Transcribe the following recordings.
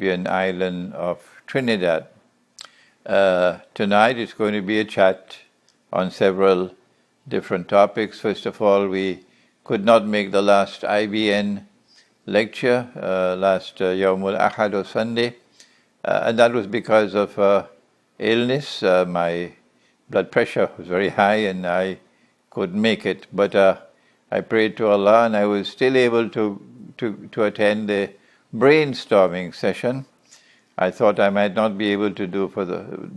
Caribbean island of Trinidad. Tonight it's going to be a chat on several different topics. First of all, we could not make the last IBN lecture last Yawmul Ahad or Sunday, and that was because of illness. My blood pressure was very high and I couldn't make it, but I prayed to Allah and I was still able to attend the brainstorming session. I thought I might not be able to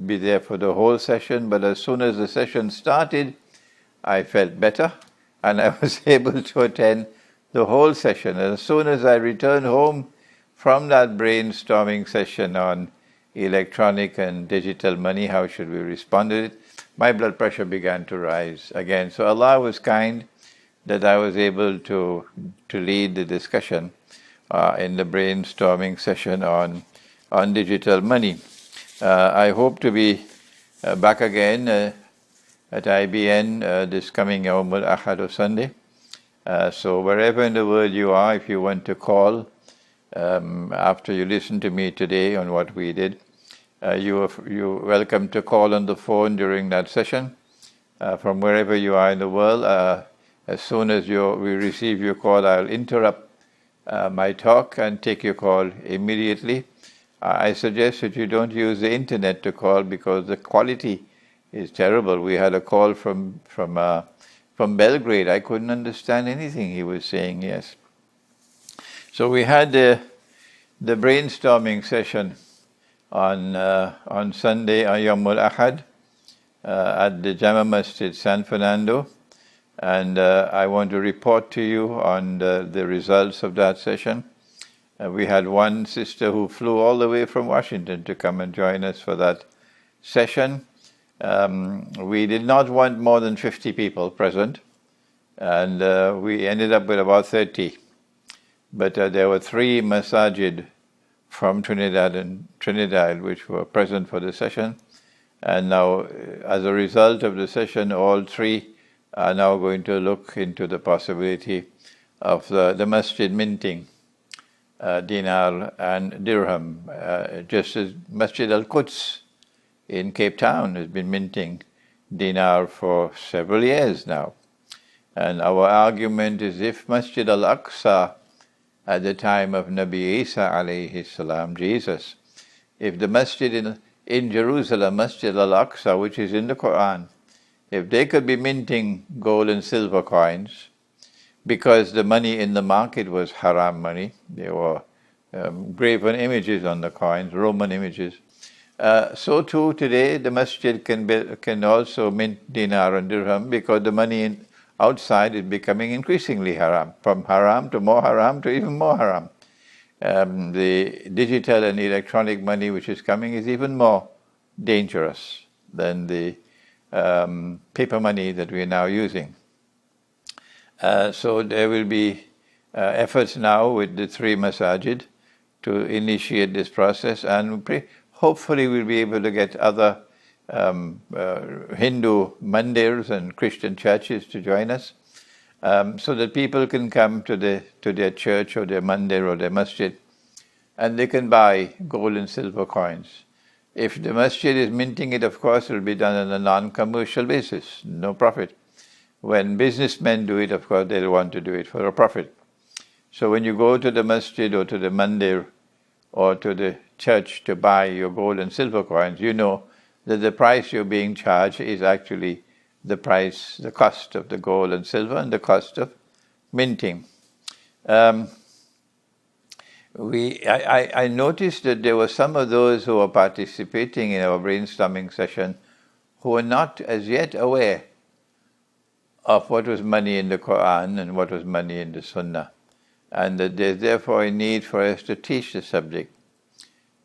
be there for the whole session, but as soon as the session started, I felt better and I was able to attend the whole session. And as soon as I returned home from that brainstorming session on electronic and digital money, how should we respond to it, my blood pressure began to rise again. So Allah was kind that I was able to lead the discussion in the brainstorming session on digital money. I hope to be back again at IBN this coming Yawmul Ahad or Sunday. So wherever in the world you are, if you want to call after you listen to me today on what we did, you're welcome to call on the phone during that session from wherever you are in the world. As soon as we receive your call, I'll interrupt my talk and take your call immediately. I suggest that you don't use the internet to call because the quality is terrible. We had a call from Belgrade. I couldn't understand anything he was saying. Yes. So we had the brainstorming session on Sunday, on Yawmul Ahad, at the Jama Masjid San Fernando, and I want to report to you on the results of that session. We had one sister who flew all the way from Washington to come and join us for that session. We did not want more than 50 people present, and we ended up with about 30. But there were 3 masajid from Trinidad which were present for the session, and now as a result of the session, all 3 are now going to look into the possibility of the masjid minting dinar and dirham, just as Masjid Al-Quds in Cape Town has been minting dinar for several years now. And our argument is, if Masjid Al-Aqsa at the time of Nabi Isa alayhi salam, Jesus, if the masjid in Jerusalem, Masjid Al-Aqsa, which is in the Qur'an, if they could be minting gold and silver coins, because the money in the market was haram money, there were graven images on the coins, Roman images, so too today the masjid can also mint dinar and dirham, because the money outside is becoming increasingly haram, from haram to even more haram. The digital and electronic money which is coming is even more dangerous than the paper money that we are now using. So there will be efforts now with the 3 masajid to initiate this process, and hopefully we'll be able to get other Hindu mandirs and Christian churches to join us, so that people can come to their church or their mandir or their masjid, and they can buy gold and silver coins. If the masjid is minting it, of course, it will be done on a non-commercial basis, no profit. When businessmen do it, of course, they'll want to do it for a profit. So when you go to the masjid or to the mandir or to the church to buy your gold and silver coins, you know that the price you're being charged is actually the cost of the gold and silver and the cost of minting. I noticed that there were some of those who were participating in our brainstorming session who were not as yet aware of what was money in the Qur'an and what was money in the Sunnah, and that there's therefore a need for us to teach the subject.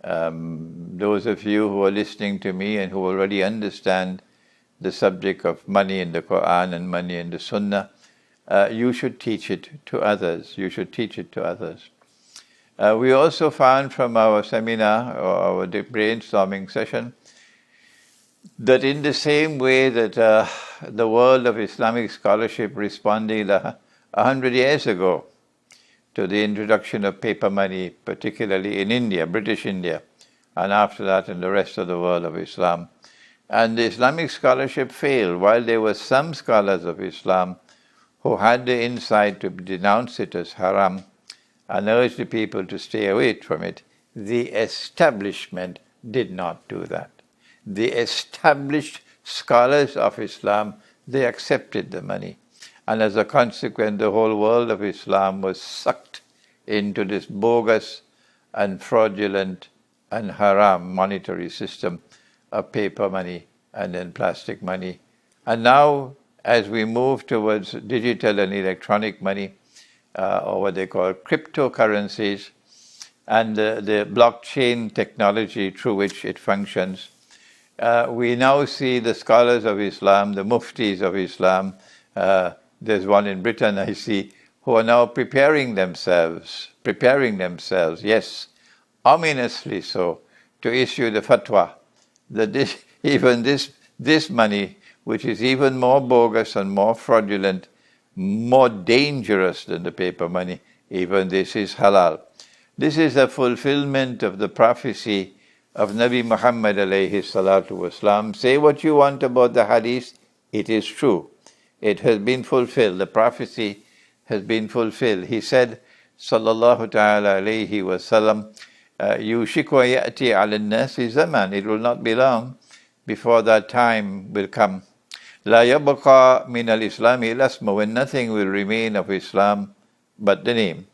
Those of you who are listening to me and who already understand the subject of money in the Qur'an and money in the Sunnah, you should teach it to others. You should teach it to others. We also found from our seminar or our brainstorming session that in the same way that the world of Islamic scholarship responded 100 years ago to the introduction of paper money, particularly in India, British India, and after that in the rest of the world of Islam. And the Islamic scholarship failed. While there were some scholars of Islam who had the insight to denounce it as haram and urge the people to stay away from it, the establishment did not do that. The established scholars of Islam, they accepted the money. And as a consequence, the whole world of Islam was sucked into this bogus and fraudulent and haram monetary system of paper money and then plastic money. And now, as we move towards digital and electronic money, or what they call cryptocurrencies, and the blockchain technology through which it functions, we now see the scholars of Islam, the muftis of Islam, there's one in Britain I see, who are now preparing themselves, yes, ominously so, to issue the fatwa that this money, which is even more bogus and more fraudulent, more dangerous than the paper money, even this is halal. This is a fulfillment of the prophecy of Nabi Muhammad alayhi salatu wasalam. Say what you want about the hadith, it is true. It has been fulfilled. The prophecy has been fulfilled. He said, sallallahu ta'ala alayhi wasallam, yushiku ya'ti ala nasi zaman. It will not be long before that time will come. La yabqa min al-islami al-asma, when nothing will remain of Islam but the name.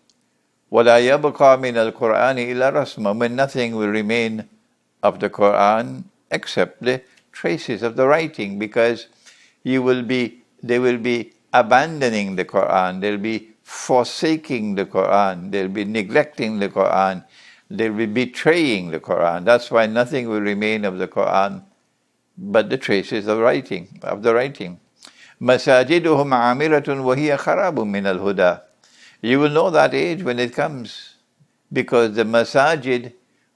Wa la yabqa min al-Qur'ani illa rasma, when nothing will remain of the Qur'an except the traces of the writing, because they will be abandoning the Qur'an, they'll be forsaking the Qur'an, they'll be neglecting the Qur'an, they'll be betraying the Qur'an. That's why nothing will remain of the Qur'an but the traces of the writing. Masajiduhum amiratun wa hiya kharabun min al-huda. You will know that age when it comes, because the masajid,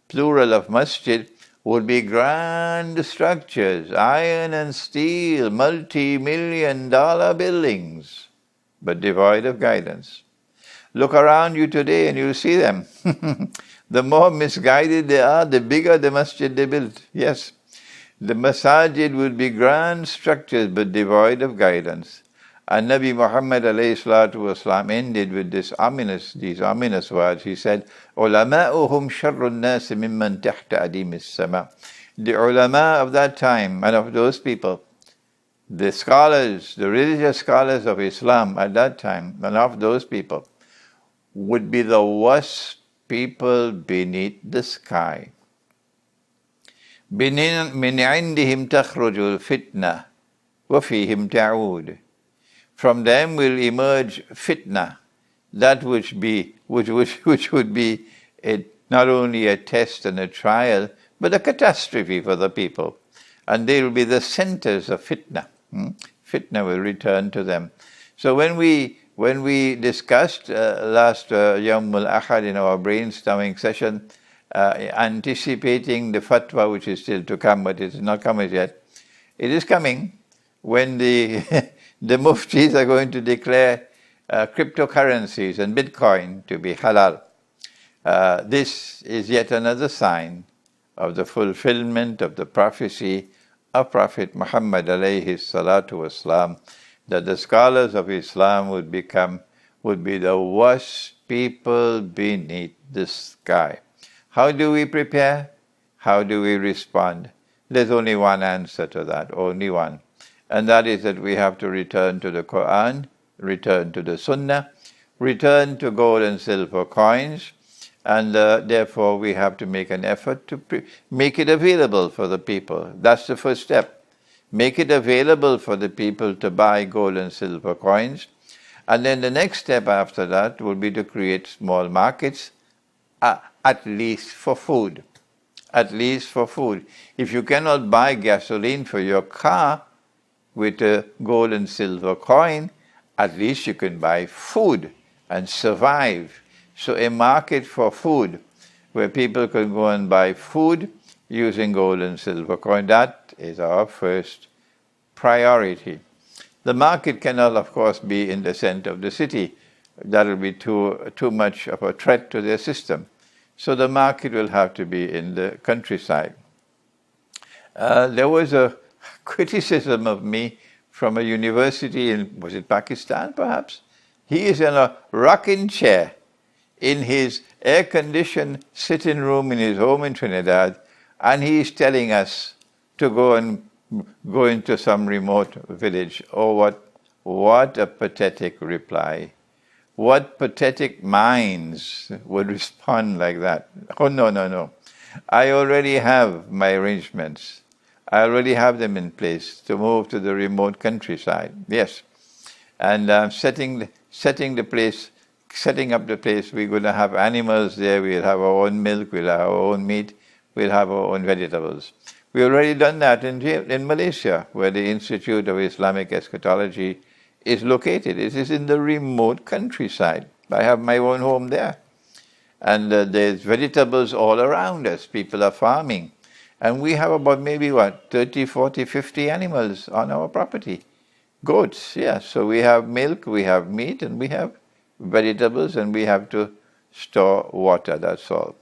plural of masjid, would be grand structures, iron and steel, multi-million-dollar buildings, but devoid of guidance. Look around you today and you'll see them. The more misguided they are, the bigger the masjid they built. Yes, the masajid would be grand structures but devoid of guidance. And Nabi Muhammad alayhi salatu wasalam ended with these ominous words. He said, "Ulama'uhum sharrun nas mimman tahta adim as-sama." The ulama of that time and of those people, the scholars, the religious scholars of Islam at that time and of those people, would be the worst people beneath the sky. مِنْ عِنْدِهِمْ تَخْرُجُ الْفِتْنَةُ وَفِيهِمْ تَعُودُ. From them will emerge fitna, that which would be not only a test and a trial, but a catastrophe for the people. And they will be the centers of fitna. Fitna will return to them. So when we discussed last Yawm al-Ahad in our brainstorming session, anticipating the fatwa which is still to come, but it is not come as yet, it is coming when the muftis are going to declare cryptocurrencies and Bitcoin to be halal. This is yet another sign of the fulfillment of the prophecy of Prophet Muhammad alayhi salatu wasalam, that the scholars of Islam would be the worst people beneath the sky. How do we prepare? How do we respond? There's only one answer to that, only one. And that is that we have to return to the Qur'an, return to the Sunnah, return to gold and silver coins, and therefore we have to make an effort to make it available for the people. That's the first step. Make it available for the people to buy gold and silver coins. And then the next step after that will be to create small markets, at least for food. At least for food. If you cannot buy gasoline for your car with a gold and silver coin, at least you can buy food and survive. So a market for food, where people can go and buy food using gold and silver coin, that is our first priority. The market cannot, of course, be in the center of the city. that will be too much of a threat to their system. So the market will have to be in the countryside. There was a criticism of me from a university in, was it Pakistan perhaps? He is in a rocking chair in his air-conditioned sitting room in his home in Trinidad, and he is telling us to go into some remote village. Oh, what a pathetic reply. What pathetic minds would respond like that? Oh, no. I already have my arrangements. I already have them in place to move to the remote countryside. Yes. And setting up the place. We're going to have animals there. We'll have our own milk. We'll have our own meat. We'll have our own vegetables. We've already done that in Malaysia, where the Institute of Islamic Eschatology is located. It is in the remote countryside. I have my own home there. And there's vegetables all around us. People are farming. And we have about maybe 30, 40, 50 animals on our property. Goats, yeah. So we have milk, we have meat, and we have vegetables, and we have to store water, that's all.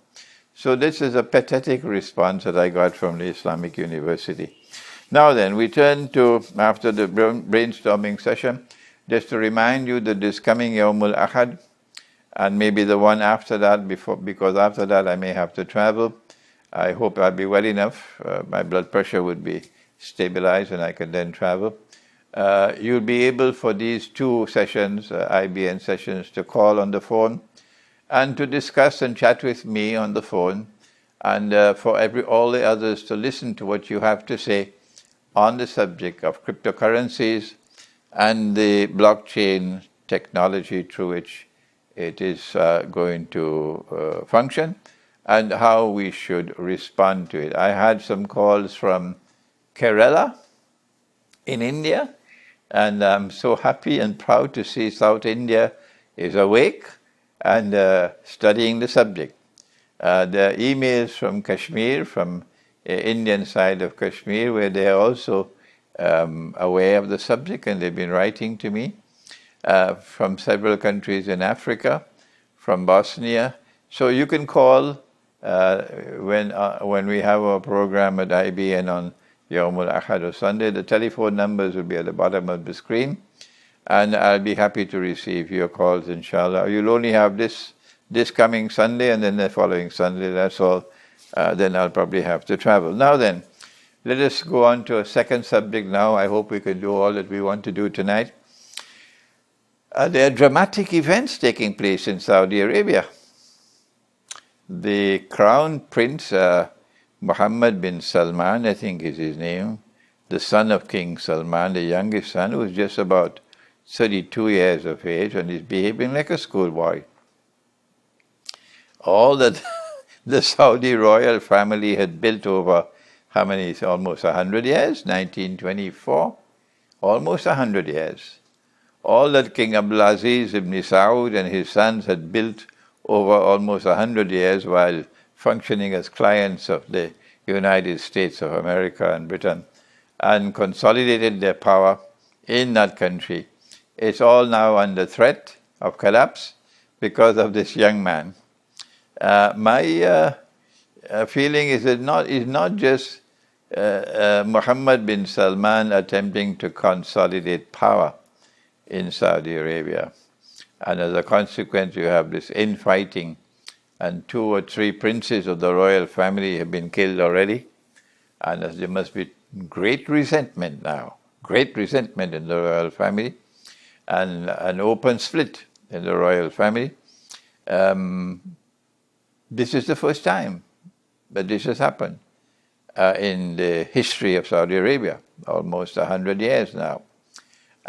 So this is a pathetic response that I got from the Islamic University. Now then, we turn to, after the brainstorming session, just to remind you that this coming Yawmul Ahad, and maybe the one after that, because after that I may have to travel. I hope I'll be well enough. My blood pressure would be stabilized and I can then travel. You'll be able for these two sessions, IBN sessions, to call on the phone and to discuss and chat with me on the phone, and for all the others to listen to what you have to say on the subject of cryptocurrencies and the blockchain technology through which it is going to function, and how we should respond to it. I had some calls from Kerala in India, and I'm so happy and proud to see South India is awake and studying the subject. The emails from Kashmir, from Indian side of Kashmir, where they are also aware of the subject, and they've been writing to me, from several countries in Africa, from Bosnia. So you can call when we have our program at IBN on Yawmul Ahad or Sunday. The telephone numbers will be at the bottom of the screen, and I'll be happy to receive your calls, inshallah. You'll only have this coming Sunday and then the following Sunday, that's all. Then I'll probably have to travel. Now then, let us go on to a second subject now. I hope we can do all that we want to do tonight. There are dramatic events taking place in Saudi Arabia. The Crown Prince, Mohammed bin Salman, I think is his name, the son of King Salman, the youngest son, who is just about 32 years of age and is behaving like a schoolboy. All that the Saudi royal family had built over, how many, almost 100 years, 1924, almost 100 years. All that King Abdulaziz ibn Saud and his sons had built over almost 100 years while functioning as clients of the United States of America and Britain, and consolidated their power in that country. It's all now under threat of collapse because of this young man. My feeling is that not just Mohammed bin Salman attempting to consolidate power in Saudi Arabia, and as a consequence you have this infighting, and 2 or 3 princes of the royal family have been killed already, and there must be great resentment now, great resentment in the royal family, and an open split in the royal family. This is the first time that this has happened in the history of Saudi Arabia, almost 100 years now.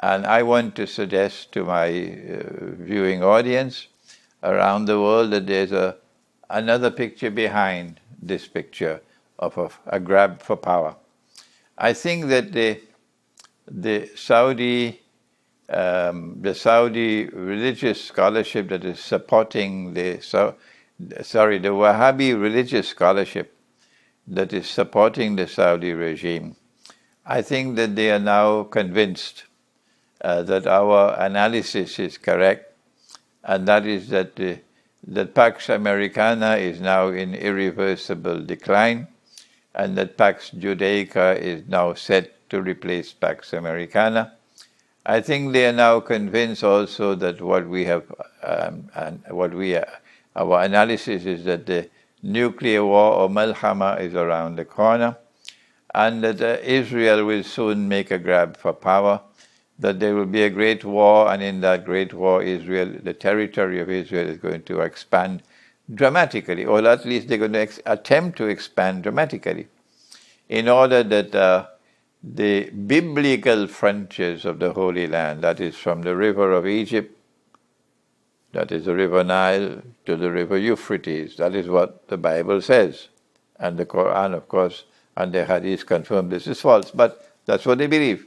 And I want to suggest to my viewing audience around the world that there's another picture behind this picture of a grab for power. I think that the Saudi religious scholarship that is supporting the Wahhabi religious scholarship that is supporting the Saudi regime, I think that they are now convinced that our analysis is correct, and that is that that Pax Americana is now in irreversible decline, and that Pax Judaica is now set to replace Pax Americana. I think they are now convinced also that our analysis is that the nuclear war or Malhama is around the corner, and that Israel will soon make a grab for power, that there will be a great war, and in that great war, Israel, the territory of Israel is going to expand dramatically, or at least they're going to attempt to expand dramatically, in order that the biblical frontiers of the Holy Land, that is from the river of Egypt, that is the river Nile, to the river Euphrates, that is what the Bible says. And the Qur'an, of course, and the Hadith confirm this is false, but that's what they believe.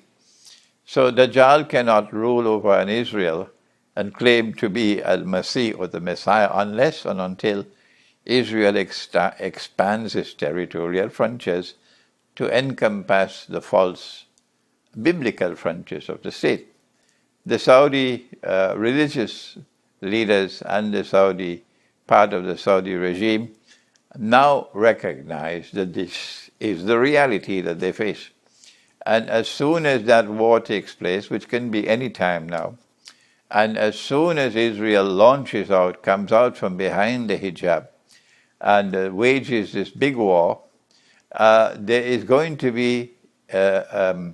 So Dajjal cannot rule over an Israel and claim to be Al-Masih or the Messiah unless and until Israel expands its territorial frontiers to encompass the false biblical frontiers of the state. The Saudi religious leaders and the Saudi part of the Saudi regime now recognize that this is the reality that they face. And as soon as that war takes place, which can be any time now, and as soon as Israel comes out from behind the hijab and wages this big war, there is going to be a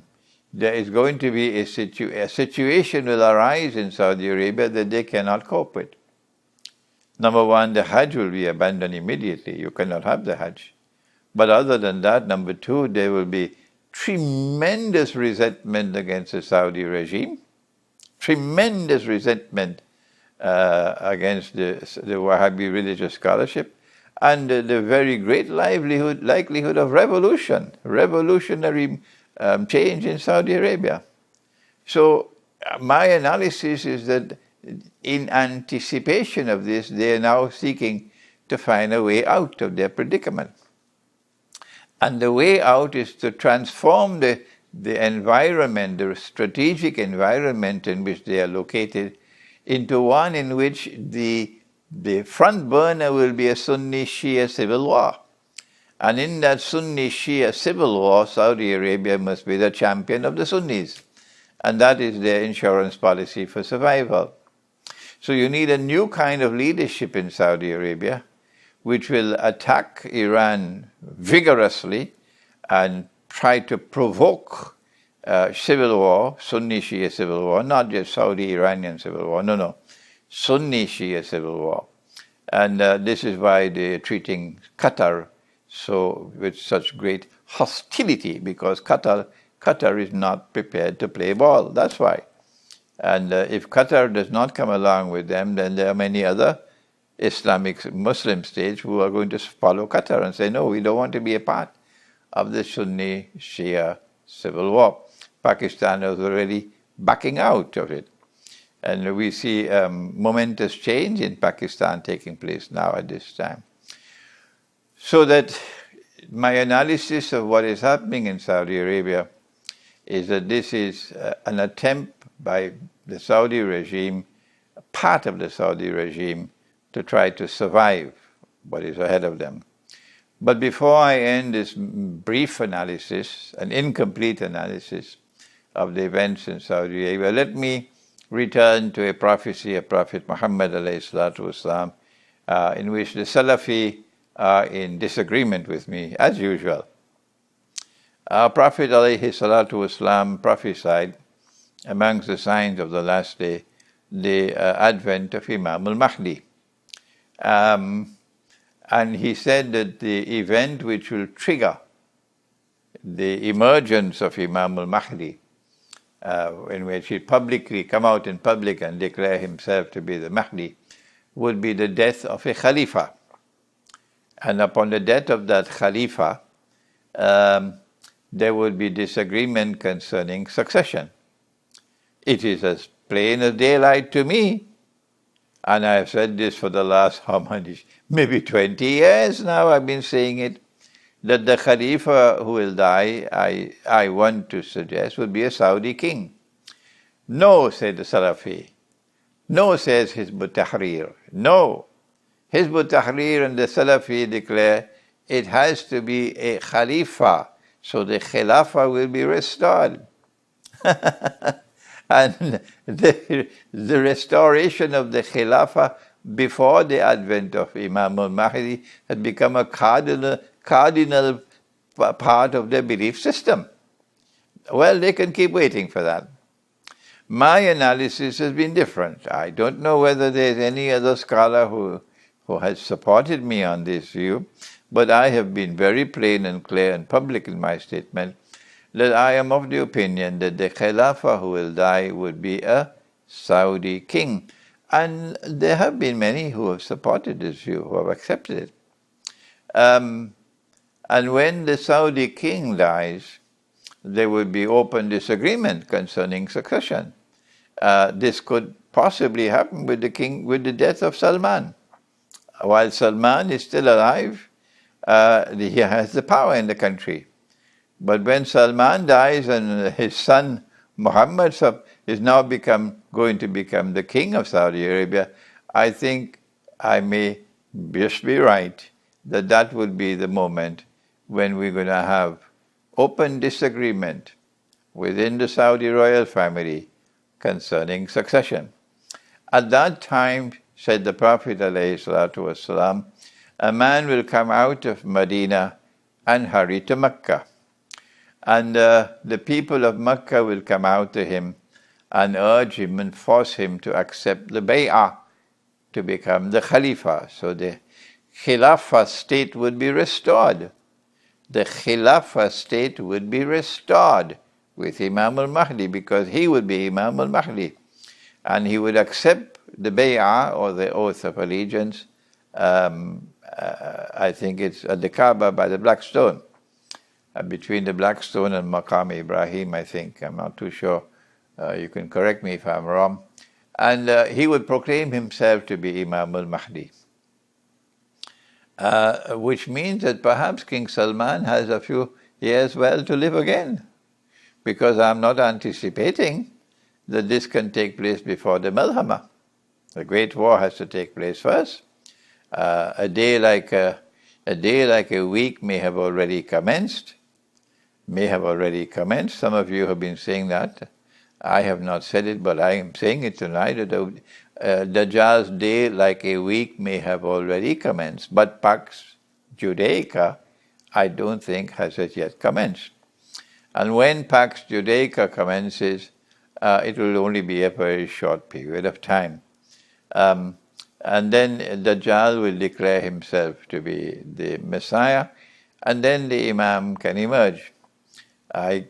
situation will arise in Saudi Arabia that they cannot cope with. Number one, the Hajj will be abandoned immediately. You cannot have the Hajj. But other than that, number two, there will be tremendous resentment against the Saudi regime, tremendous resentment against the Wahhabi religious scholarship, and the very great likelihood of revolutionary change in Saudi Arabia. So my analysis is that in anticipation of this, they are now seeking to find a way out of their predicament. And the way out is to transform the environment, the strategic environment in which they are located, into one in which the front burner will be a Sunni-Shia civil war. And in that Sunni-Shia civil war, Saudi Arabia must be the champion of the Sunnis. And that is their insurance policy for survival. So you need a new kind of leadership in Saudi Arabia, which will attack Iran vigorously and try to provoke civil war, Sunni-Shia civil war, not just Saudi-Iranian civil war, no, Sunni-Shia civil war. And this is why they're treating Qatar with such great hostility, because Qatar is not prepared to play ball, that's why. And if Qatar does not come along with them, then there are many other Islamic Muslim states who are going to follow Qatar and say, no, we don't want to be a part of the Sunni-Shia civil war. Pakistan is already backing out of it. And we see momentous change in Pakistan taking place now at this time. So that my analysis of what is happening in Saudi Arabia is that this is an attempt by the Saudi regime, part of the Saudi regime, to try to survive what is ahead of them. But before I end this brief analysis, an incomplete analysis of the events in Saudi Arabia, let me return to a prophecy of Prophet Muhammad ﷺ, in which the Salafi are in disagreement with me, as usual. Our Prophet ﷺ prophesied, amongst the signs of the last day, the advent of Imam al-Mahdi. And he said that the event which will trigger the emergence of Imam al-Mahdi, in which he publicly come out in public and declare himself to be the Mahdi, would be the death of a Khalifa. And upon the death of that Khalifa, there would be disagreement concerning succession. It is as plain as daylight to me, and I have said this for the last, maybe 20 years now I've been saying it, that the Khalifa who will die, I want to suggest, would be a Saudi king. No, said the Salafi, No, says Hizb ut-Tahrir. No. Hizb ut-Tahrir and the Salafi declare it has to be a Khalifa, so the Khilafah will be restored. And the restoration of the Khilafah before the advent of Imam al-Mahdi had become a cardinal part of their belief system. Well, they can keep waiting for that. My analysis has been different. I don't know whether there's any other scholar who has supported me on this view, but I have been very plain and clear and public in my statement that I am of the opinion that the Khilafah who will die would be a Saudi king. And there have been many who have supported this view, who have accepted it. And when the Saudi king dies, there would be open disagreement concerning succession. This could possibly happen with the king, with the death of Salman. While Salman is still alive, he has the power in the country. But when Salman dies and his son Muhammad is now going to become the king of Saudi Arabia, I think I may just be right that that would be the moment when we're going to have open disagreement within the Saudi royal family concerning succession. At that time, said the Prophet ﷺ, a man will come out of Medina and hurry to Mecca. And the people of Mecca will come out to him and urge him and force him to accept the bay'ah to become the Khalifa. So the Khilafah state would be restored. The Khilafah state would be restored with Imam al-Mahdi, because he would be Imam al-Mahdi. And he would accept the bay'ah, or the oath of allegiance. I think it's at the Kaaba by the Black Stone. Between the Black Stone and Maqam Ibrahim, I think. I'm not too sure. You can correct me if I'm wrong. And he would proclaim himself to be Imam al-Mahdi. Which means that perhaps King Salman has a few years well to live again. Because I'm not anticipating that this can take place before the Malhama. The Great War has to take place first. A day like a week may have already commenced. Some of you have been saying that. I have not said it, but I am saying it tonight, that Dajjal's day like a week may have already commenced, but Pax Judaica, I don't think has as yet commenced. And when Pax Judaica commences, it will only be a very short period of time. And then Dajjal will declare himself to be the Messiah, and then the Imam can emerge. I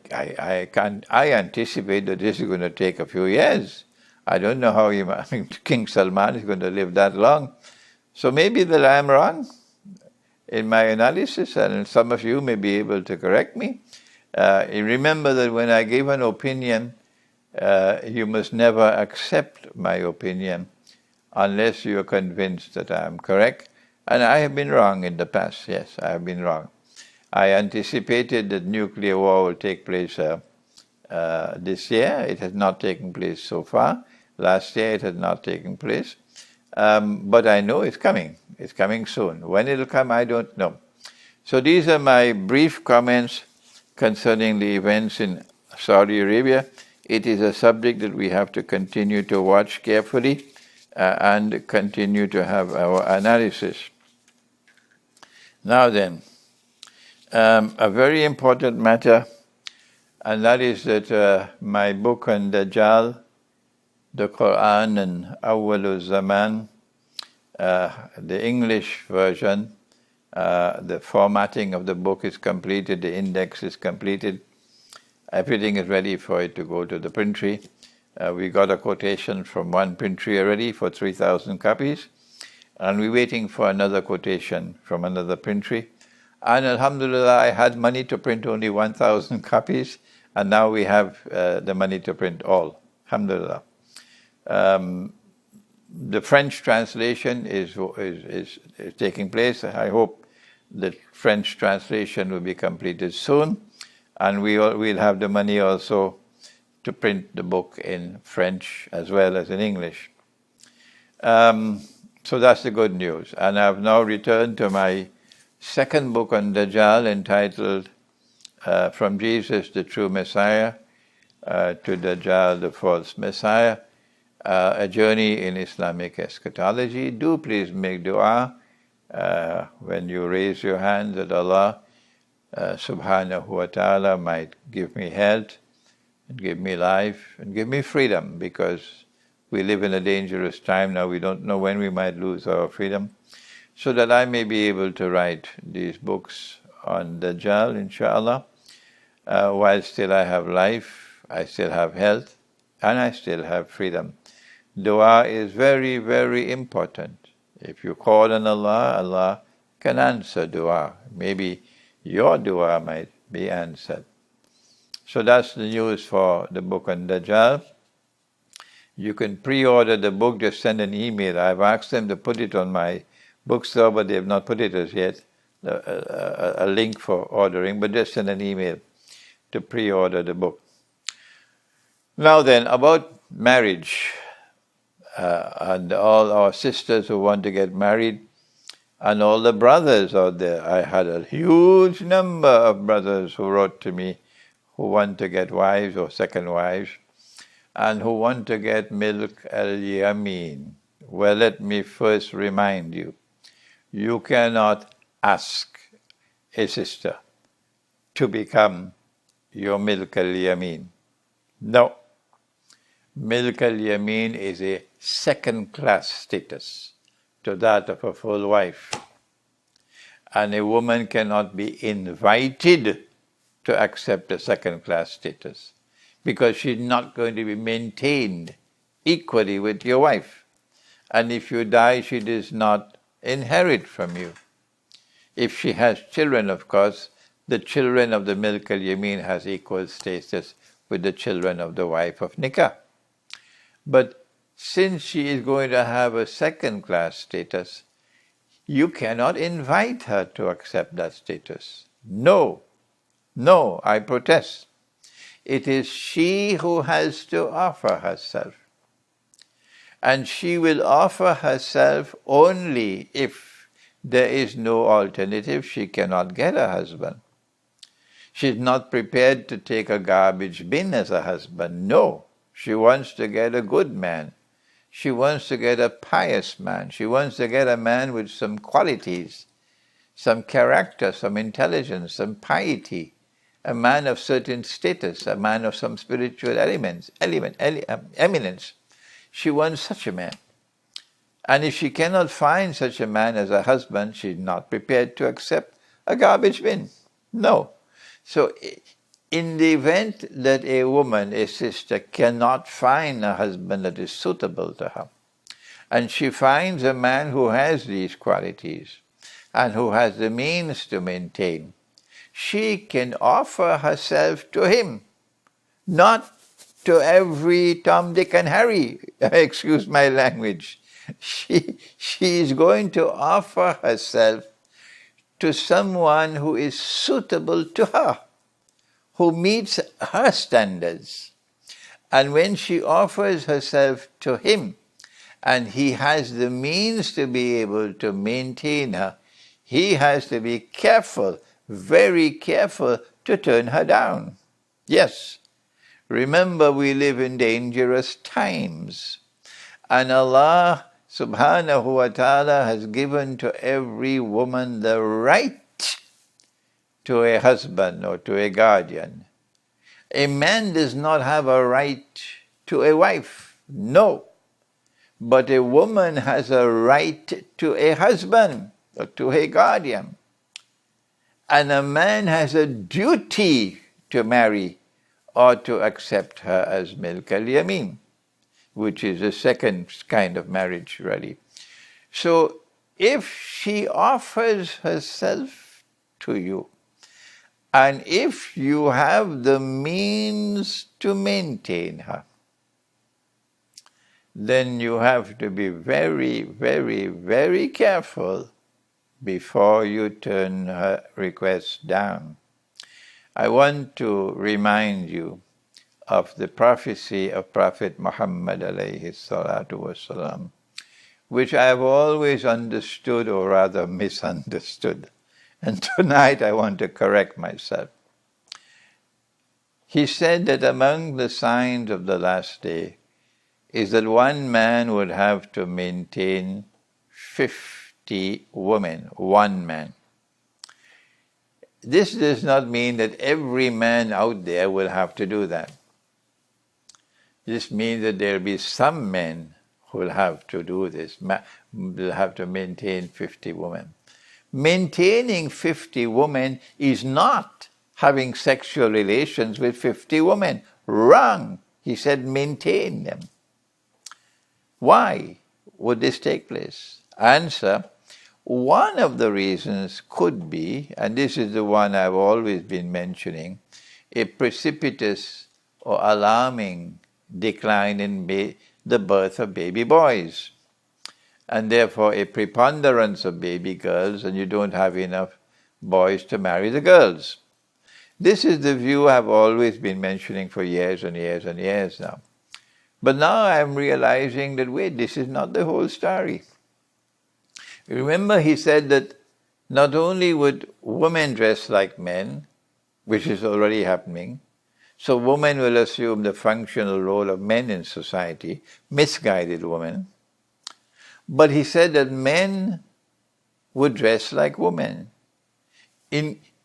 anticipate that this is going to take a few years. I don't know how King Salman is going to live that long. So maybe that I am wrong in my analysis, and some of you may be able to correct me. Remember that when I give an opinion, you must never accept my opinion unless you are convinced that I am correct. And I have been wrong in the past, yes, I have been wrong. I anticipated that nuclear war will take place this year. It has not taken place so far. Last year it had not taken place. But I know it's coming. It's coming soon. When it will come, I don't know. So these are my brief comments concerning the events in Saudi Arabia. It is a subject that we have to continue to watch carefully and continue to have our analysis. Now then, a very important matter, and that is that my book on Dajjal, the Qur'an and Awwalul Zaman, the English version, the formatting of the book is completed, the index is completed, everything is ready for it to go to the printry. We got a quotation from one printry already for 3,000 copies, and we're waiting for another quotation from another printry. And Alhamdulillah, I had money to print only 1,000 copies, and now we have the money to print all. Alhamdulillah. The French translation is taking place. I hope the French translation will be completed soon, and we'll have the money also to print the book in French as well as in English. So that's the good news. And I've now returned to my second book on Dajjal, entitled From Jesus, the True Messiah, to Dajjal, the False Messiah, a journey in Islamic eschatology. Do please make dua when you raise your hand, that Allah subhanahu wa ta'ala might give me health and give me life and give me freedom, because we live in a dangerous time now. We don't know when we might lose our freedom. So that I may be able to write these books on Dajjal, inshallah, while still I have life, I still have health, and I still have freedom. Dua is very, very important. If you call on Allah, Allah can answer dua. Maybe your dua might be answered. So that's the news for the book on Dajjal. You can pre-order the book, just send an email. I've asked them to put it on my bookstore, but they have not put it as yet, a link for ordering, but just send an email to pre-order the book. Now then, about marriage, and all our sisters who want to get married, and all the brothers out there. I had a huge number of brothers who wrote to me who want to get wives or second wives, and who want to get milk al-yamin. Well, let me first remind you, you cannot ask a sister to become your milk al-yamin. No. Milk al-yamin is a second-class status to that of a full wife. And a woman cannot be invited to accept a second-class status, because she's not going to be maintained equally with your wife. And if you die, she does not inherit from you. If she has children, of course, the children of the milk al-yamin has equal status with the children of the wife of nikah. But since she is going to have a second-class status, you cannot invite her to accept that status. No, I protest. It is she who has to offer herself. And she will offer herself only if there is no alternative. She cannot get a husband. She's not prepared to take a garbage bin as a husband. No, she wants to get a good man. She wants to get a pious man. She wants to get a man with some qualities, some character, some intelligence, some piety, a man of certain status, a man of some spiritual eminence. She wants such a man. And if she cannot find such a man as a husband, she's not prepared to accept a garbage bin. No. So in the event that a woman, a sister, cannot find a husband that is suitable to her, and she finds a man who has these qualities and who has the means to maintain, she can offer herself to him, not to every Tom, Dick and Harry, excuse my language. She is going to offer herself to someone who is suitable to her, who meets her standards. And when she offers herself to him, and he has the means to be able to maintain her, he has to be careful, very careful, to turn her down. Yes, remember, we live in dangerous times, and Allah subhanahu wa ta'ala has given to every woman the right to a husband or to a guardian. A man does not have a right to a wife, no. But a woman has a right to a husband or to a guardian. And a man has a duty to marry or to accept her as milk al-yamin, which is the second kind of marriage, really. So if she offers herself to you, and if you have the means to maintain her, then you have to be very, very, very careful before you turn her request down. I want to remind you of the prophecy of Prophet Muhammad alayhi salatu wasalam, which I have always understood, or rather misunderstood. And tonight I want to correct myself. He said that among the signs of the last day is that one man would have to maintain 50 women, one man. This does not mean that every man out there will have to do that. This means that there will be some men who will have to do this, will have to maintain 50 women. Maintaining 50 women is not having sexual relations with 50 women. Wrong. He said maintain them. Why would this take place? Answer, one of the reasons could be, and this is the one I've always been mentioning, a precipitous or alarming decline in the birth of baby boys, and therefore a preponderance of baby girls, and you don't have enough boys to marry the girls. This is the view I've always been mentioning for years and years and years now. But now I'm realizing that, wait, this is not the whole story. Remember, he said that not only would women dress like men, which is already happening, so women will assume the functional role of men in society, misguided women. But he said that men would dress like women,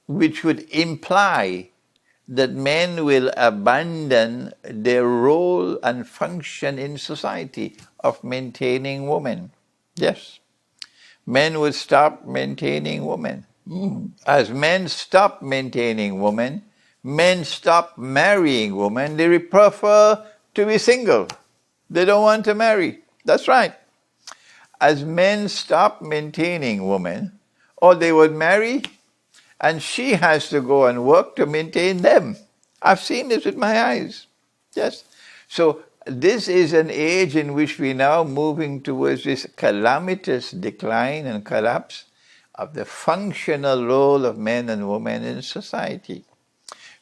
which would imply that men will abandon their role and function in society of maintaining women. Yes. Men would stop maintaining women. As men stop maintaining women, men stop marrying women. They prefer to be single. They don't want to marry. That's right. As men stop maintaining women, or they would marry, and she has to go and work to maintain them. I've seen this with my eyes. Yes. So this is an age in which we're now moving towards this calamitous decline and collapse of the functional role of men and women in society.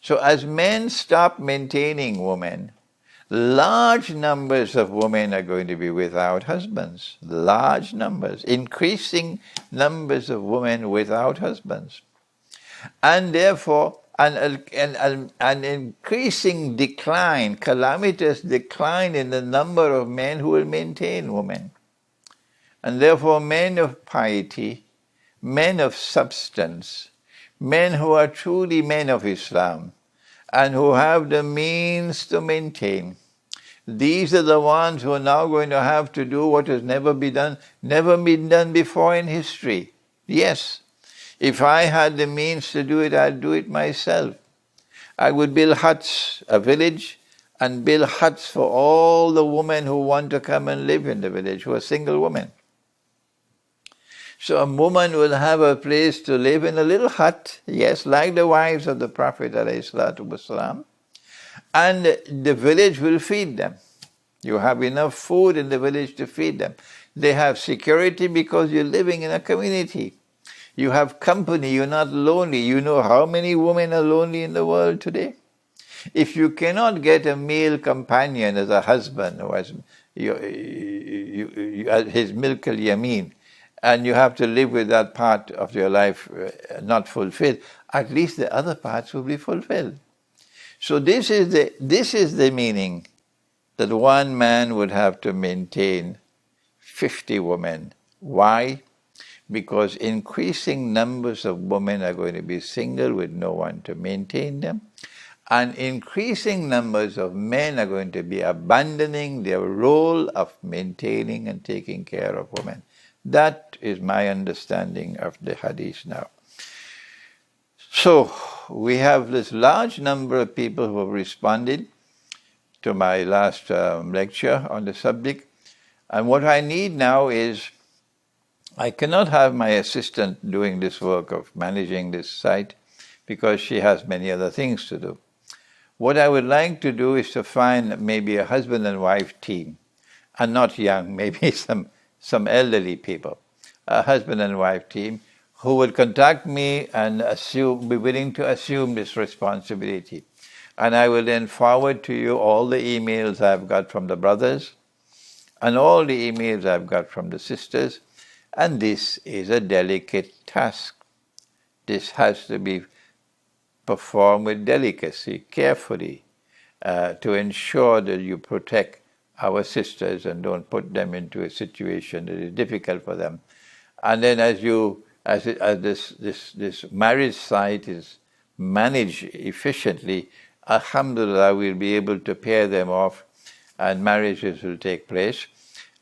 So as men stop maintaining women, large numbers of women are going to be without husbands. Large numbers, increasing numbers of women without husbands. And therefore, an increasing decline, calamitous decline in the number of men who will maintain women. And therefore, men of piety, men of substance, men who are truly men of Islam, and who have the means to maintain, these are the ones who are now going to have to do what has never been done before in history. Yes. If I had the means to do it, I'd do it myself. I would build huts, a village, and build huts for all the women who want to come and live in the village, who are single women. So a woman will have a place to live in a little hut, yes, like the wives of the Prophet ﷺ, and the village will feed them. You have enough food in the village to feed them. They have security because you're living in a community. You have company, you're not lonely. You know how many women are lonely in the world today? If you cannot get a male companion as a husband who has his milk al-yamin, and you have to live with that part of your life not fulfilled, at least the other parts will be fulfilled. So this is the meaning that one man would have to maintain 50 women. Why? Because increasing numbers of women are going to be single with no one to maintain them, and increasing numbers of men are going to be abandoning their role of maintaining and taking care of women. That is my understanding of the hadith now. So we have this large number of people who have responded to my last lecture on the subject, and what I need now is, I cannot have my assistant doing this work of managing this site because she has many other things to do. What I would like to do is to find maybe a husband and wife team, and not young, maybe some elderly people, a husband and wife team who would contact me and be willing to assume this responsibility. And I will then forward to you all the emails I've got from the brothers, and all the emails I've got from the sisters, and this is a delicate task. This has to be performed with delicacy, carefully, to ensure that you protect our sisters and don't put them into a situation that is difficult for them. And then as this marriage site is managed efficiently, alhamdulillah, we'll be able to pair them off and marriages will take place.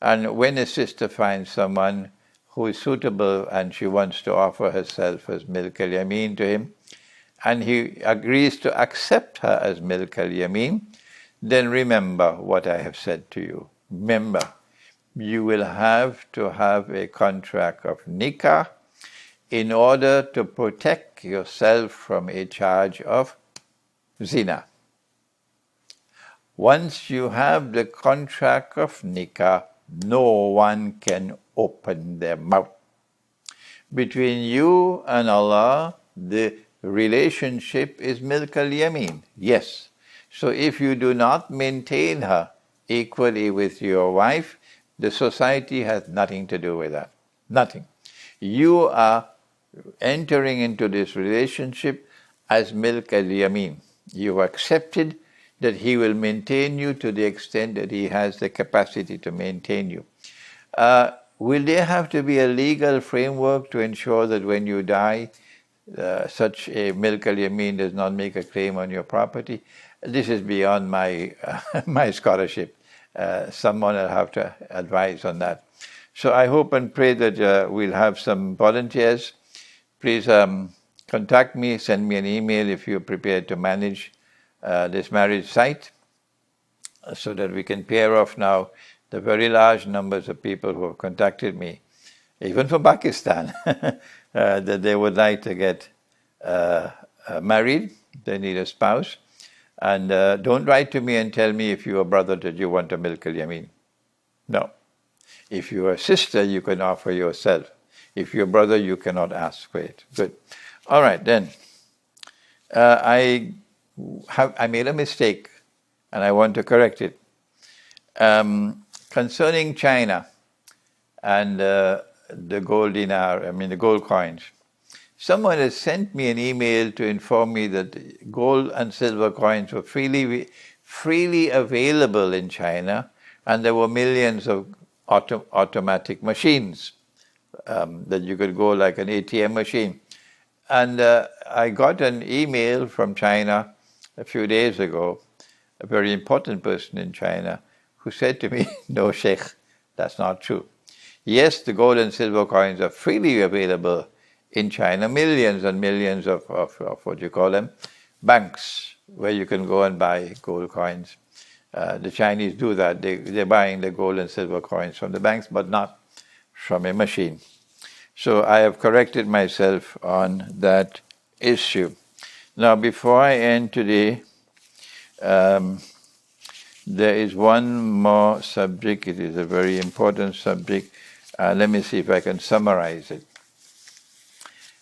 And when a sister finds someone who is suitable and she wants to offer herself as Milk al-Yamin to him, and he agrees to accept her as Milk al-Yamin, then remember what I have said to you. Remember, you will have to have a contract of nikah in order to protect yourself from a charge of zina. Once you have the contract of nikah, no one can open their mouth. Between you and Allah, the relationship is Milk al-Yamin. Yes. So if you do not maintain her equally with your wife, the society has nothing to do with that. Nothing. You are entering into this relationship as Milk al-Yamin. You accepted that he will maintain you to the extent that he has the capacity to maintain you. Will there have to be a legal framework to ensure that when you die, such a Milk al-Yamin does not make a claim on your property? This is beyond my my scholarship. Someone will have to advise on that. So I hope and pray that we'll have some volunteers. Please contact me, send me an email if you're prepared to manage this marriage site, so that we can pair off now the very large numbers of people who have contacted me, even from Pakistan, that they would like to get married, they need a spouse. And don't write to me and tell me if you're a brother that you want a Milk al-Yamin. No. If you're a sister, you can offer yourself. If you're a brother, you cannot ask for it. Good. All right, then. I made a mistake, and I want to correct it. Concerning China and the gold dinar, the gold coins, someone has sent me an email to inform me that gold and silver coins were freely available in China, and there were millions of automatic machines that you could go like an ATM machine. And I got an email from China a few days ago, a very important person in China, who said to me, no, Sheikh, that's not true. Yes, the gold and silver coins are freely available in China, millions and millions of what you call them, banks, where you can go and buy gold coins. The Chinese do that. They're buying the gold and silver coins from the banks, but not from a machine. So I have corrected myself on that issue. Now, before I end today, there is one more subject. It is a very important subject. Let me see if I can summarize it.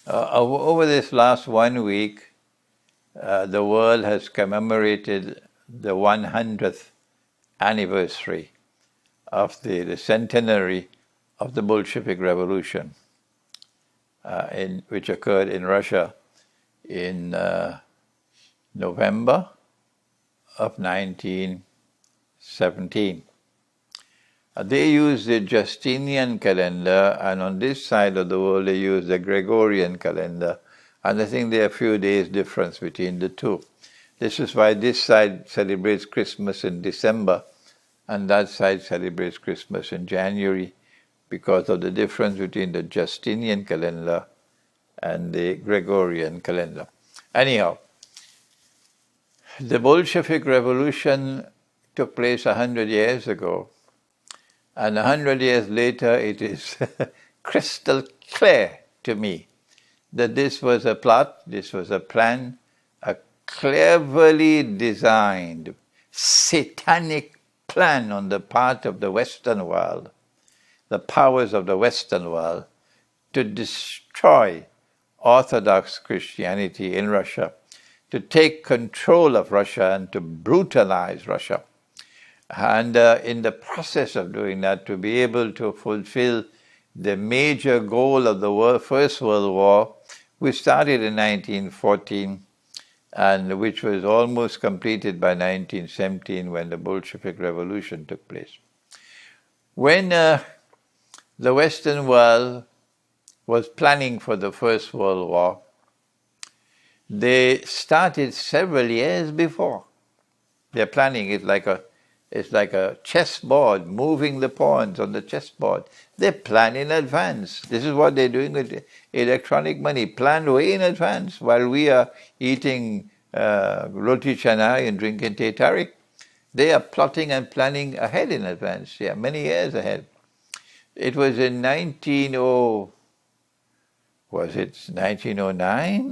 Over this last 1 week, the world has commemorated the 100th anniversary of the centenary of the Bolshevik Revolution, which occurred in Russia in November of 1917. They use the Justinian calendar, and on this side of the world they use the Gregorian calendar, and I think there are a few days difference between the two. This is why this side celebrates Christmas in December and that side celebrates Christmas in January, because of the difference between the Justinian calendar and the Gregorian calendar. Anyhow, the Bolshevik Revolution took place 100 years ago, and 100 years later it is crystal clear to me that this was a plot, this was a plan, a cleverly designed, satanic plan on the part of the Western world, the powers of the Western world, to destroy Orthodox Christianity in Russia, to take control of Russia and to brutalize Russia. And in the process of doing that, to be able to fulfill the major goal of the First World War, which started in 1914 and which was almost completed by 1917 when the Bolshevik Revolution took place. When the Western world was planning for the First World War, they started several years before. They're planning it it's like a chessboard, moving the pawns on the chessboard. They plan in advance. This is what they're doing with electronic money, planned way in advance, while we are eating roti canai and drinking teh tarik. They are plotting and planning ahead in advance, many years ahead. It was in 1909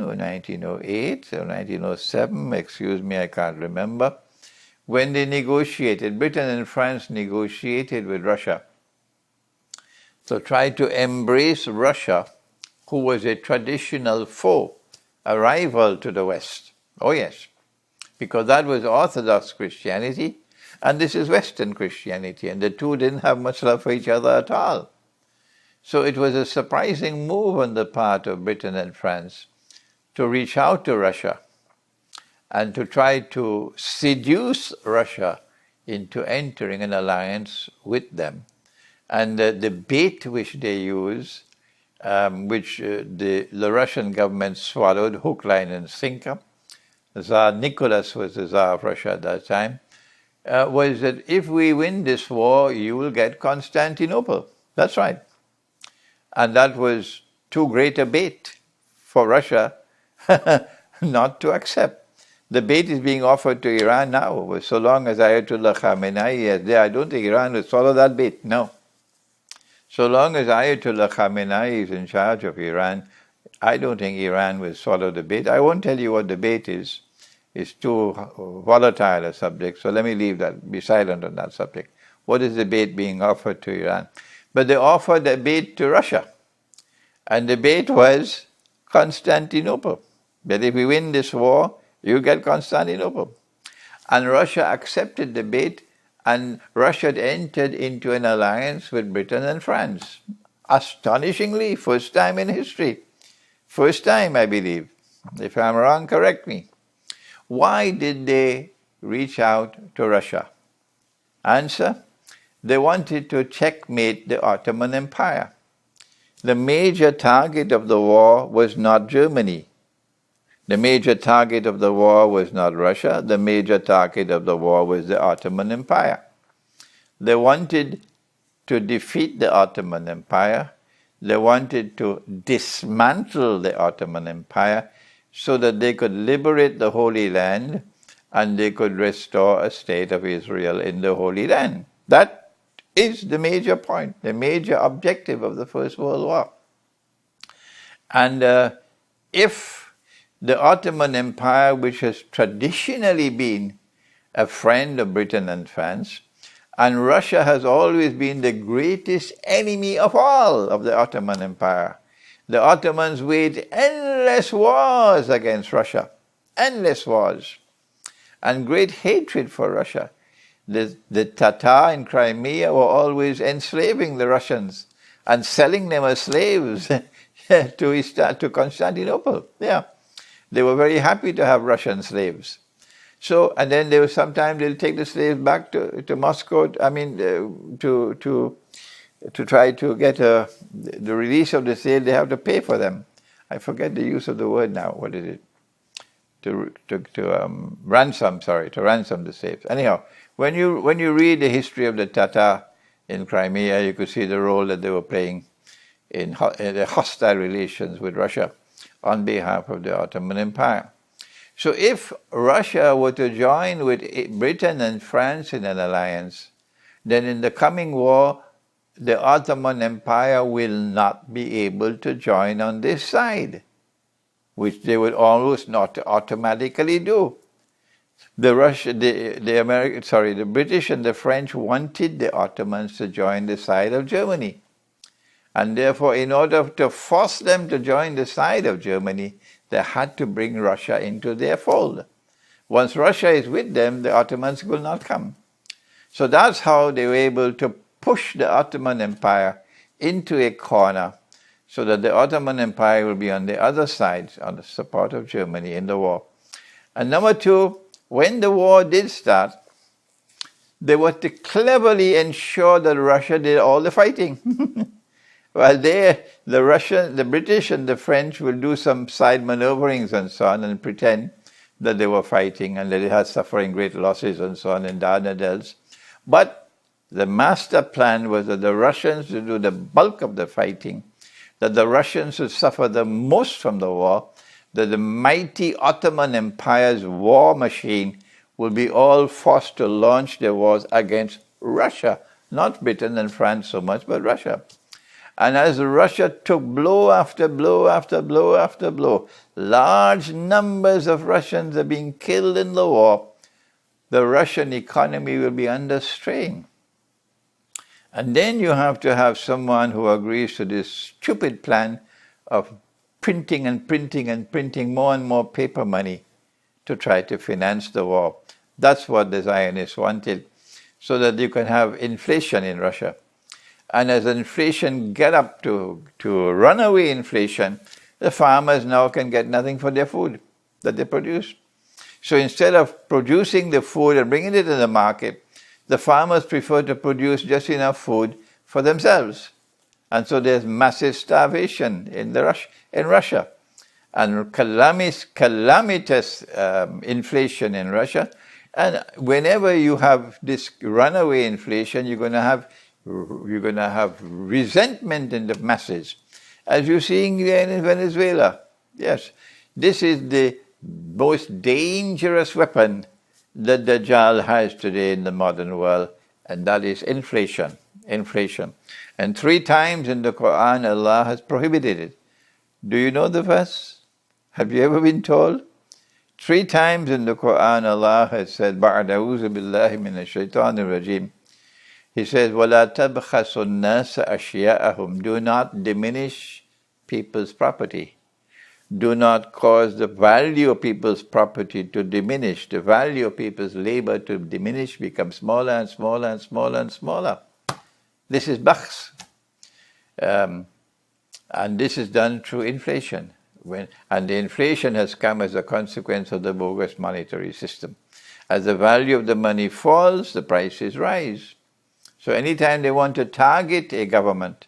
or 1908 or 1907, excuse me, I can't remember, when they negotiated, Britain and France negotiated with Russia. So tried to embrace Russia, who was a traditional foe, a rival to the West. Oh yes, because that was Orthodox Christianity, and this is Western Christianity, and the two didn't have much love for each other at all. So it was a surprising move on the part of Britain and France to reach out to Russia and to try to seduce Russia into entering an alliance with them. And the bait which they use, which the Russian government swallowed hook, line, and sinker, Tsar Nicholas was the Tsar of Russia at that time, was that if we win this war, you will get Constantinople. That's right. And that was too great a bait for Russia not to accept. The bait is being offered to Iran now. So long as Ayatollah Khamenei is there, I don't think Iran will swallow that bait. No. So long as Ayatollah Khamenei is in charge of Iran, I don't think Iran will swallow the bait. I won't tell you what the bait is. It's too volatile a subject, so let me leave that, be silent on that subject. What is the bait being offered to Iran? But they offered the bait to Russia. And the bait was Constantinople. That if we win this war, you get Constantinople. And Russia accepted the bait, and Russia had entered into an alliance with Britain and France. Astonishingly, first time in history. First time, I believe. If I'm wrong, correct me. Why did they reach out to Russia? Answer, they wanted to checkmate the Ottoman Empire. The major target of the war was not Germany. The major target of the war was not Russia. The major target of the war was the Ottoman Empire. They wanted to defeat the Ottoman Empire. They wanted to dismantle the Ottoman Empire so that they could liberate the Holy Land and they could restore a state of Israel in the Holy Land. That is the major point, the major objective of the First World War. And if the Ottoman Empire, which has traditionally been a friend of Britain and France, and Russia has always been the greatest enemy of all of the Ottoman Empire. The Ottomans waged endless wars against Russia, endless wars, and great hatred for Russia. The Tatar in Crimea were always enslaving the Russians and selling them as slaves to Constantinople. Yeah, they were very happy to have Russian slaves. So, and then they will sometimes they'll take the slaves back to Moscow. I mean, to try to get the release of the slave, they have to pay for them. I forget the use of the word now. What is it? To ransom. Sorry, to ransom the slaves. Anyhow, when you read the history of the Tatar in Crimea, you could see the role that they were playing in the hostile relations with Russia on behalf of the Ottoman Empire. So if Russia were to join with Britain and France in an alliance, then in the coming war, the Ottoman Empire will not be able to join on this side, which they would almost not automatically do. The British and the French wanted the Ottomans to join the side of Germany. And therefore, in order to force them to join the side of Germany, they had to bring Russia into their fold. Once Russia is with them, the Ottomans will not come. So that's how they were able to push the Ottoman Empire into a corner so that the Ottoman Empire will be on the other side, on the support of Germany in the war. And number two, when the war did start, they were to cleverly ensure that Russia did all the fighting. While the British and the French will do some side maneuverings and so on and pretend that they were fighting and that they had suffering great losses and so on in Dardanelles. But the master plan was that the Russians would do the bulk of the fighting, that the Russians would suffer the most from the war, that the mighty Ottoman Empire's war machine would be all forced to launch their wars against Russia, not Britain and France so much, but Russia. And as Russia took blow after blow after blow after blow, large numbers of Russians are being killed in the war, the Russian economy will be under strain. And then you have to have someone who agrees to this stupid plan of printing and printing and printing more and more paper money to try to finance the war. That's what the Zionists wanted, so that you can have inflation in Russia. And as inflation get up to runaway inflation, the farmers now can get nothing for their food that they produce. So instead of producing the food and bringing it to the market, the farmers prefer to produce just enough food for themselves. And so there's massive starvation in Russia. And calamitous inflation in Russia. And whenever you have this runaway inflation, you're going to have resentment in the masses, as you're seeing there in Venezuela. Yes, this is the most dangerous weapon that Dajjal has today in the modern world, and that is inflation. Inflation. And 3 times in the Qur'an, Allah has prohibited it. Do you know the verse? Have you ever been told? 3 times in the Qur'an, Allah has said, بَعْدَ أَعُوذُ بِاللَّهِ مِنَ الشَّيْطَانِ الرَّجِيمِ. He says, وَلَا تَبْخَسُوا النَّاسَ أَشْيَاءَهُم. Do not diminish people's property. Do not cause the value of people's property to diminish, the value of people's labor to diminish, become smaller and smaller and smaller and smaller. This is bakhs. And this is done through inflation. And the inflation has come as a consequence of the bogus monetary system. As the value of the money falls, the prices rise. So anytime they want to target a government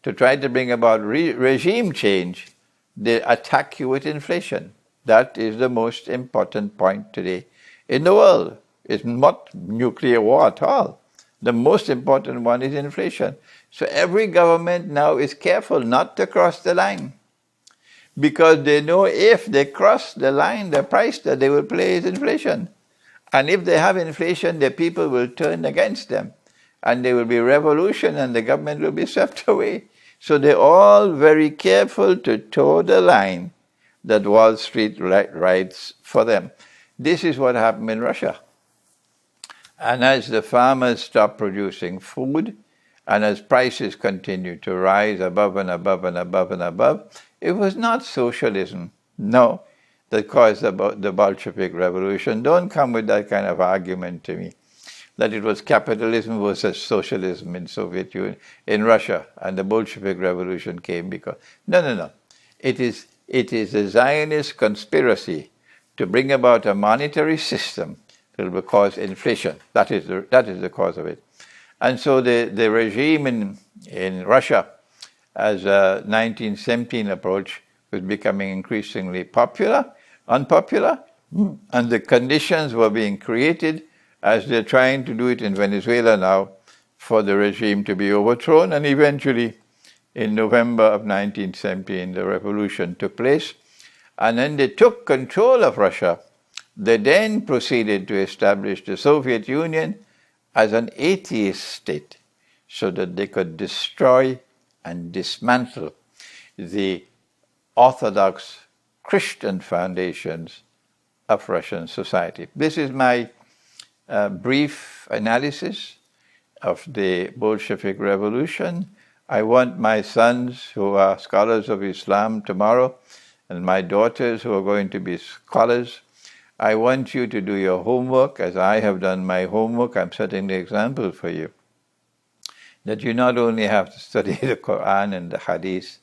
to try to bring about regime change, they attack you with inflation. That is the most important point today in the world. It's not nuclear war at all. The most important one is inflation. So every government now is careful not to cross the line, because they know if they cross the line, the price that they will pay is inflation. And if they have inflation, the people will turn against them. And there will be revolution and the government will be swept away. So they're all very careful to toe the line that Wall Street writes for them. This is what happened in Russia. And as the farmers stop producing food, and as prices continue to rise above and above and above and above, it was not socialism, no, that caused the Bolshevik Revolution. Don't come with that kind of argument to me, that it was capitalism versus socialism in Soviet Union, in Russia, and the Bolshevik Revolution came because... No. It is a Zionist conspiracy to bring about a monetary system that will cause inflation. That is the cause of it. And so the regime in Russia, as a 1917 approach, was becoming increasingly unpopular, and the conditions were being created, as they're trying to do it in Venezuela now, for the regime to be overthrown. And eventually, in November of 1917, the revolution took place. And then they took control of Russia. They then proceeded to establish the Soviet Union as an atheist state, so that they could destroy and dismantle the Orthodox Christian foundations of Russian society. This is my brief analysis of the Bolshevik Revolution. I want my sons, who are scholars of Islam tomorrow, and my daughters, who are going to be scholars, I want you to do your homework as I have done my homework. I'm setting the example for you. That you not only have to study the Qur'an and the Hadith,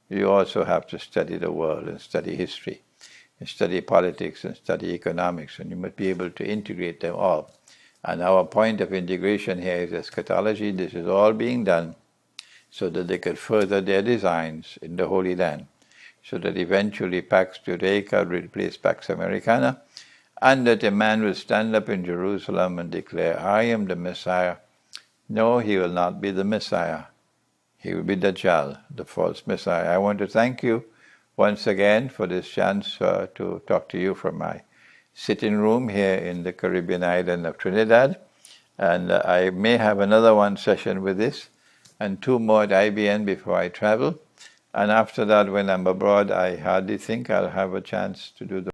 you also have to study the world and study history, and study politics and study economics, and you must be able to integrate them all. And our point of integration here is eschatology. This is all being done so that they could further their designs in the Holy Land, so that eventually Pax Judaica will replace Pax Americana, and that a man will stand up in Jerusalem and declare, I am the Messiah. No, he will not be the Messiah. He will be Dajjal, the false Messiah. I want to thank you once again for this chance to talk to you from my sitting room here in the Caribbean island of Trinidad. And I may have another one session with this and 2 more at IBN before I travel. And after that, when I'm abroad, I hardly think I'll have a chance to do the